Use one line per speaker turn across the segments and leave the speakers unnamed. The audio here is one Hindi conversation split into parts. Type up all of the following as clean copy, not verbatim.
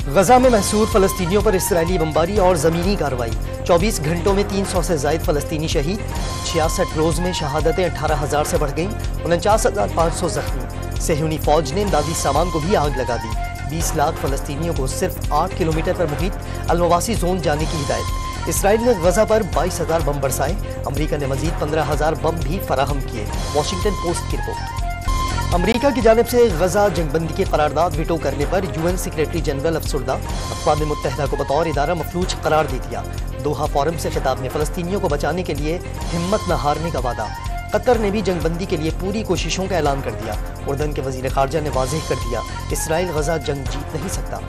गजा में महसूर फलस्तीनियों पर इसराइली बमबारी और ज़मीनी कार्रवाई। 24 घंटों में 300 से ज़ायद फलस्तीनी शहीद। 66 रोज़ में शहादतें 18,000 से बढ़ गईं। 49,500 जख्मी। सेहूनी फौज ने इमदादी सामान को भी आग लगा दी। 20 लाख फलस्तीनियों को सिर्फ 8 किलोमीटर पर मुहित अलमवासी जोन जाने की हिदायत। इसराइल ने गजा पर 22,000 बम बरसाए। अमरीका ने मजीद 15,000 बम भी फराहम किए। वॉशिंगटन पोस्ट की रिपोर्ट। अमरीका की जानिब से गजा जंगबंदी की करारदाद वीटो करने पर यूएन सेक्रेटरी जनरल अफसरदा अक़वाम मुत्तहिदा को बतौर इदारा मफलूज करार दे दिया। दोहा फोरम से खिताब में फलस्तीनियों को बचाने के लिए हिम्मत न हारने का वादा। कतर ने भी जंगबंदी के लिए पूरी कोशिशों का ऐलान कर दिया। उर्दन के वज़ीर ख़ारजा ने वाज़ेह कर दिया, इसराइल गजा जंग जीत नहीं सकता।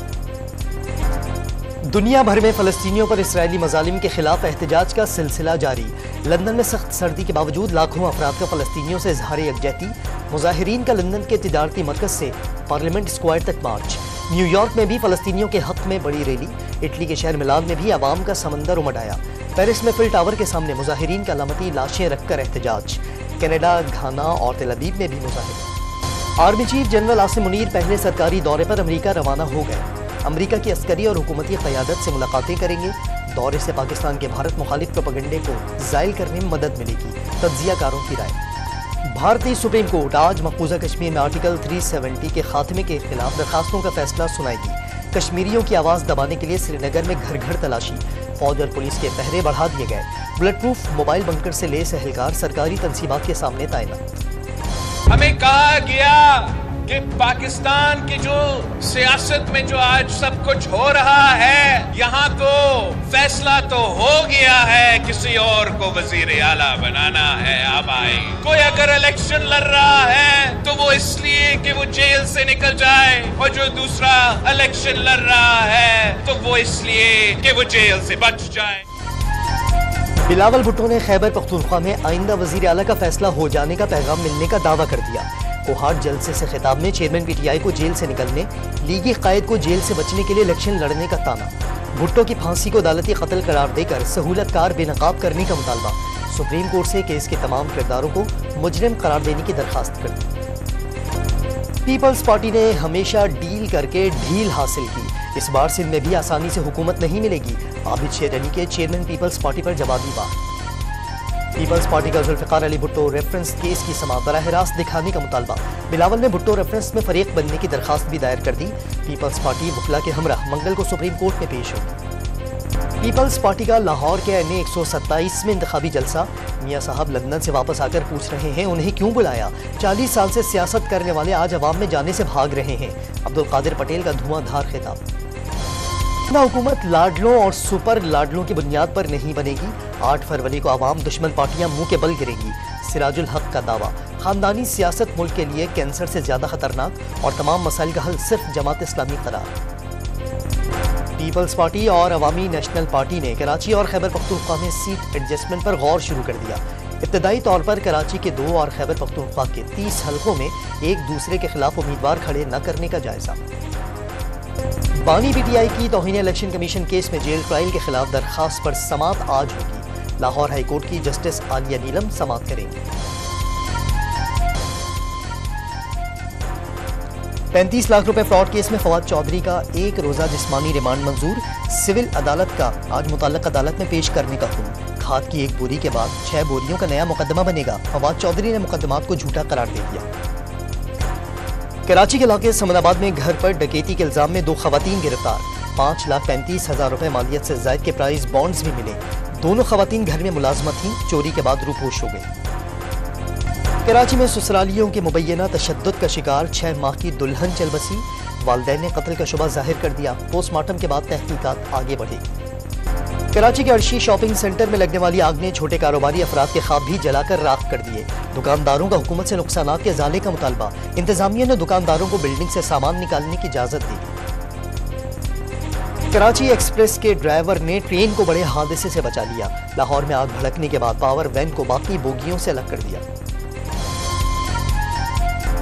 दुनिया भर में फलस्तीनियों पर इसराइली मज़ालिम के खिलाफ एहतजाज का सिलसिला जारी। लंदन में सख्त सर्दी के बावजूद लाखों अफराद का फलस्तीनियों से इज़हार यकजहती। मुजाहिरीन का लंदन के तिजारती मरकज से पार्लियामेंट स्क्वायर तक मार्च। न्यूयॉर्क में भी फलस्तीनियों के हक में बड़ी रैली। इटली के शहर मिलान में भी आवाम का समंदर उमड़ आया। पेरिस में फिल टावर के सामने मुजाहिरीन का अलामती लाशें रखकर एहतजाज। कनाडा, घाना और तेल अवीव में भी मुजाहिरे। Army chief general Asim Munir पहले सरकारी दौरे पर अमरीका रवाना हो गए। अमरीका की अस्करी और हुकूमती क़यादत से मुलाकातें करेंगे। दौरे से पाकिस्तान के भारत मुखालिफ प्रोपेगेंडे को ज़ायल करने में मदद मिलेगी, तज्ज़ियाकारों की राय। भारतीय सुप्रीम कोर्ट आज मकबूजा कश्मीर में आर्टिकल 370 के खात्मे के खिलाफ दरखास्तों का फैसला सुनाएगी। कश्मीरियों की आवाज़ दबाने के लिए श्रीनगर में घर घर तलाशी। फौज और पुलिस के पहरे बढ़ा दिए गए। बुलेट प्रूफ मोबाइल बंकर से लेस एहलकार सरकारी तंसीबात के सामने तैनात।
हमें कहा गया कि पाकिस्तान की जो सियासत में जो आज सब कुछ हो रहा है, यहाँ तो फैसला तो हो गया है, किसी और को वजीर आला बनाना है। अब आए कोई अगर इलेक्शन लड़ रहा है तो वो इसलिए कि वो जेल से निकल जाए, और जो दूसरा इलेक्शन लड़ रहा है तो वो इसलिए कि वो जेल से बच जाए।
बिलावल भुट्टो ने खैबर पख्तूनख्वा में आइंदा वजीर आला का फैसला हो जाने का पैगाम मिलने का दावा कर दिया। कोहाट जलसे से खिताब में चेयरमैन पीटीआई को जेल से निकलने, लीगी कायद को जेल से बचने के लिए इलेक्शन लड़ने का ताना। भुट्टो की फांसी को अदालती कत्ल करार देकर सहूलतकार बेनकाब करने का मुतालबा। सुप्रीम कोर्ट से केस के तमाम किरदारों को मुजरिम करार देने की दरखास्त कर दी। पीपल्स पार्टी ने हमेशा डील करके ढील हासिल की। इस बार सिंध में भी आसानी से हुकूमत नहीं मिलेगी। आबिद शेर अली के चेयरमैन पीपल्स पार्टी पर जवाबी बात। पीपल्स पार्टी का जुल्फ़िकार अली भुट्टो रेफरेंस केस की समाअत बराह रास्त दिखाने का मुतालबा। बिलावल ने भुट्टो रेफरेंस में फरीक बनने की दरखास्त भी दायर कर दी। पीपल्स पार्टी वकला के हमरा मंगल को सुप्रीम कोर्ट में पेश होगी। पीपल्स पार्टी का लाहौर के NA 127 में इंतखाबी जलसा। मियाँ साहब लंदन से वापस आकर पूछ रहे हैं उन्हें क्यों बुलाया। 40 साल से सियासत करने वाले आज अवाम में जाने से भाग रहे हैं। अब्दुल कादिर पटेल का धुआंधार खिताब। हुकूमत लाडलों और सुपर लाडलों की बुनियाद पर नहीं बनेगी। 8 फरवरी को आवाम दुश्मन पार्टियां मुंह के बल गिरेंगी। सिराजुल हक का दावा। खानदानी सियासत मुल्क के लिए कैंसर से ज्यादा खतरनाक और तमाम मसाइल का हल सिर्फ जमात इस्लामी करार। पीपल्स पार्टी और अवामी नेशनल पार्टी ने कराची और खैबर पख्तूनख्वा में सीट एडजस्टमेंट पर गौर शुरू कर दिया। इब्तदाई तौर पर कराची के 2 और खैबर पख्तूनख्वा के 30 हलकों में एक दूसरे के खिलाफ उम्मीदवार खड़े न करने का जायजा। बानी पीटीआई की तौहीन इलेक्शन कमीशन केस में जेल ट्रायल के खिलाफ दरखास्त पर समाअत आज होगी। लाहौर हाई कोर्ट की जस्टिस आलिया नीलम समाअत करेंगी। 35 लाख रुपए फ्रॉड केस में फवाद चौधरी का 1 रोजा जिस्मानी रिमांड मंजूर। सिविल अदालत का आज मुतल्लक अदालत में पेश करने का हुक्म। खाद की 1 बोरी के बाद 6 बोरियों का नया मुकदमा बनेगा। फवाद चौधरी ने मुकदमात को झूठा करार दे दिया। कराची के इलाके समनाबाद में घर पर डकैती के इल्जाम में 2 खवातीन गिरफ्तार। 5,35,000 रुपए मालियत से ज़ायद के प्राइस बॉन्ड्स भी मिले। दोनों खवातीन घर में मुलाजमत थीं। चोरी के बाद रूपोश हो गई। कराची में ससुरालियों के मुबैना तशद्दुद का शिकार 6 माह की दुल्हन चल बसी। वालिदैन ने कत्ल का शुबा जाहिर कर दिया। पोस्टमार्टम के बाद तहकीकात आगे बढ़ी। कराची के अर्शी शॉपिंग सेंटर में लगने वाली आग ने छोटे कारोबारी अफराद के ख्वाब भी जलाकर राख कर दिए। दुकानदारों का हुकूमत से नुकसानात के इजाले का मुतालबा। इंतजामिया ने दुकानदारों को बिल्डिंग से सामान निकालने की इजाजत दी। कराची एक्सप्रेस के ड्राइवर ने ट्रेन को बड़े हादसे से बचा लिया। लाहौर में आग भड़कने के बाद पावर वैन को बाकी बोगियों से अलग कर दिया।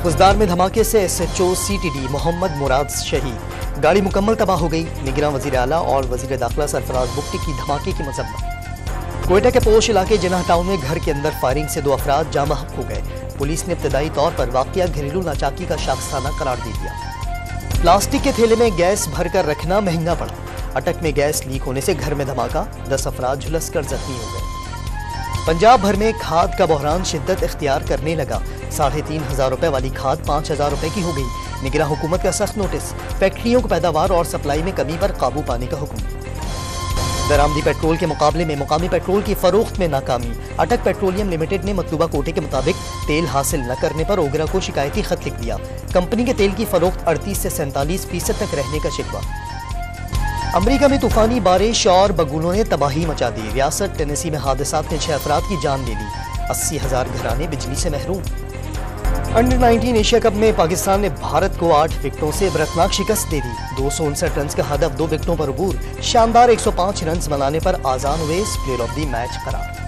खुजदार में धमाके से SHO CTD मोहम्मद मुराद शहीद। गाड़ी मुकम्मल तबाह हो गई। निगरान वजीर आला और वजीर दाखिला सरफराज बुट्टी की धमाके की मजम्मत। कोयटा के पोश इलाके जिन्ना टाउन में घर के अंदर फायरिंग से 2 अफराद जाँ बहक हो गए। पुलिस ने इब्तदाई तौर पर वाक़िया घरेलू नाचाकी का शाखसाना करार दे दिया। प्लास्टिक के थैले में गैस भरकर रखना महंगा पड़ा। अटक में गैस लीक होने से घर में धमाका, 10 अफराद झुलसकर जख्मी हो गए। पंजाब भर में खाद का बहरान शिद्दत इख्तियार करने लगा। 3,500 रुपए वाली खाद 5,000 रुपए की हो गई। निगरान हुकूमत का सख्त नोटिस, फैक्ट्रियों को पैदावार और सप्लाई में कमी पर काबू पाने का हुक्म। बरामदी पेट्रोल के मुकाबले में मुकामी पेट्रोल की फरोख्त में नाकामी। अटक पेट्रोलियम लिमिटेड ने मतलूबा कोटे के मुताबिक तेल हासिल न करने पर ओगरा को शिकायती खत लिख दिया। कंपनी के तेल की फरोख्त 38 से 47% तक रहने का शिकवा। अमेरिका में तूफानी बारिश और बगुलों ने तबाही मचा दी। रियासत टेनेसी में हादसात ने 6 अफराद की जान ले ली। 80,000 घराने बिजली से महरूम। अंडर 19 एशिया कप में पाकिस्तान ने भारत को 8 विकेटों से इबरतनाक शिकस्त दे दी। 259 रन का हदफ 2 विकेटों पर अबूर। शानदार 105 रन बनाने पर Azan Awais player of the match करार।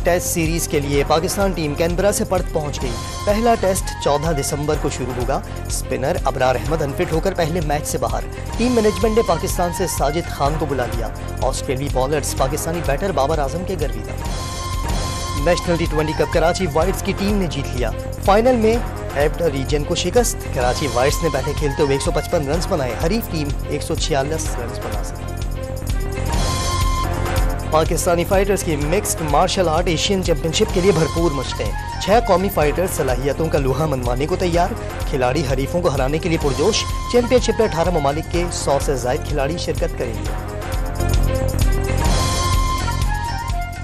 टेस्ट सीरीज के लिए पाकिस्तान टीम कैनबरा से पर्थ पहुंच गई। पहला टेस्ट 14 दिसंबर को शुरू होगा। स्पिनर अबरार अहमद अनफिट होकर पहले मैच से बाहर। टीम मैनेजमेंट ने पाकिस्तान से साजिद खान को बुला लिया। ऑस्ट्रेलियाई बॉलर्स पाकिस्तानी बैटर बाबर आजम के गर्विदा। National T20 cup Karachi whites की टीम ने जीत लिया। फाइनल में एब्ड रीजन को शिकस्त। कराची वाइट्स ने पहले खेलते हुए 155 रन बनाए। हरीफ टीम 146 रन बना सकी। पाकिस्तानी फाइटर्स की mixed martial art Asian championship के लिए भरपूर मशकें। 6 कौमी फाइटर्स सलाहियतों का लोहा मनवाने को तैयार। खिलाड़ी हरीफों को हराने के लिए पुरजोश। चैंपियनशिप में 18 ममालिक के 100 से ज्यादा खिलाड़ी शिरकत करेंगे।